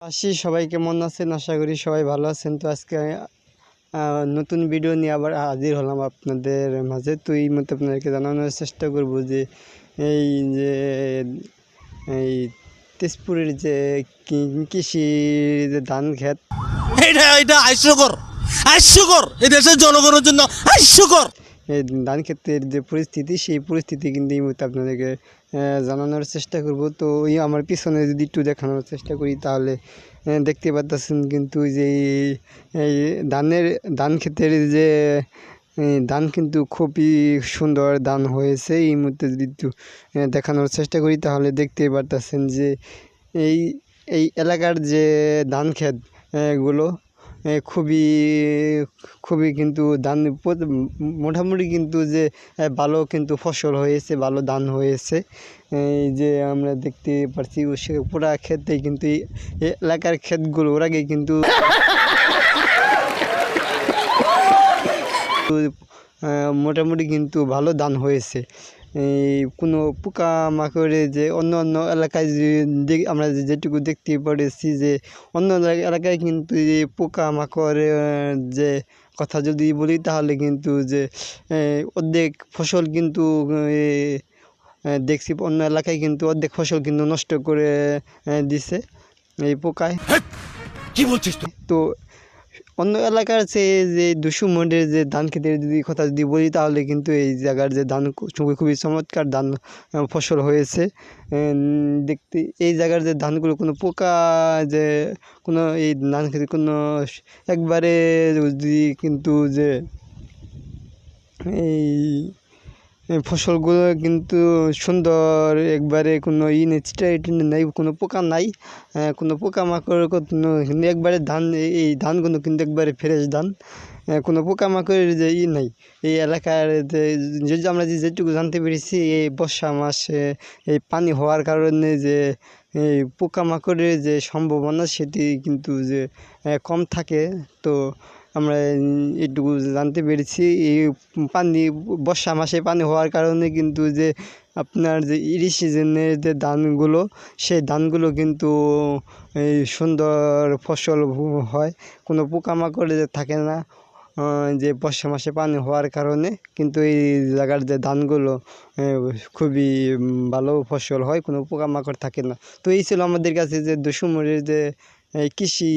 সবাই কেমন আছেন? আশা করি সবাই ভালো আছেন। তো আজকে নতুন ভিডিও নিয়ে আবার হাজির হলাম আপনাদের মাঝে। তো এই মতো আপনাদেরকে জানানোর চেষ্টা করব যে এই যে এই তেজপুরের যে কৃষি যে ধান ক্ষেত, এটা হাস্যকর এই দেশের জনগণের জন্য হাস্যকর। এই ধান ক্ষেতের যে পরিস্থিতি, সেই পরিস্থিতি কিন্তু এই মুহূর্তে আপনাদেরকে জানানোর চেষ্টা করব। তো এই আমার পিছনে যদি একটু দেখানোর চেষ্টা করি তাহলে দেখতে পাচ্ছেন কিন্তু যে এই ধান ক্ষেতের যে ধান কিন্তু খুবই সুন্দর ধান হয়েছে। এই মুহূর্তে যদি একটু দেখানোর চেষ্টা করি তাহলে দেখতে পারতেছেন যে এই এই এলাকার যে ধান ক্ষেত গুলো খুবই খুবই কিন্তু ধান মোটামুটি কিন্তু যে ভালো কিন্তু ফসল হয়েছে, ভালো ধান হয়েছে। এই যে আমরা দেখতে পাচ্ছি পুরা ক্ষেতে কিন্তু এই এলাকার ক্ষেতগুলোর আগে কিন্তু মোটামুটি কিন্তু ভালো ধান হয়েছে। এই কোনো পোকামাকড়ে যে অন্য অন্য এলাকায় যে আমরা যেটুকু দেখতে পেরেছি যে অন্য এলাকায় কিন্তু এই পোকামাকড়ের যে কথা যদি বলি তাহলে কিন্তু যে অর্ধেক ফসল কিন্তু দেখছি অন্য এলাকায় কিন্তু অর্ধেক ফসল কিন্তু নষ্ট করে দিছে এই পোকায়। কি বলছিস তুই? তো অন্য এলাকার যে দুশো মোডের যে ধান ক্ষেতের কথা যদি বলি তাহলে কিন্তু এই জায়গার যে ধান খুবই চমৎকার ধান ফসল হয়েছে। দেখতে এই জায়গার যে ধানগুলো কোনো পোকা যে কোনো এই ধান খেতে কোনো একবারে যদি কিন্তু যে এই ফসলগুলো কিন্তু সুন্দর, একবারে কোনো নেই, ছিটাইটি নেই, কোনো পোকা নাই, কোনো পোকামাকড় কিন্তু একবারে ধান এই ধানগুলো কিন্তু একবারে ফ্রেশ ধান, কোনো পোকামাকড়ের যে নেই এই এলাকার। যে আমরা যেটুকু জানতে পেরেছি এই বর্ষা মাসে এই পানি হওয়ার কারণে যে এই পোকামাকড়ের যে সম্ভাবনা সেটি কিন্তু যে কম থাকে। তো আমরা এটুকু জানতে পেরেছি এই বর্ষা মাসে পানি হওয়ার কারণে কিন্তু যে আপনার যে ইরি সিজনের যে ধানগুলো, সেই ধানগুলো কিন্তু এই সুন্দর ফসল হয়, কোনো পোকামাকড় থাকে না। যে বর্ষা মাসে পানি হওয়ার কারণে কিন্তু এই জায়গার যে ধানগুলো খুবই ভালো ফসল হয়, কোনো পোকামাকড় থাকে না। তো এই ছিল আমাদের কাছে যে দুশোমোড়ের যে কৃষি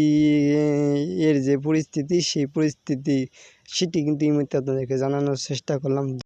এর যে পরিস্থিতি, সেই পরিস্থিতি সেটি কিন্তু এই মুহূর্তে আপনাদেরকে জানানোর চেষ্টা করলাম।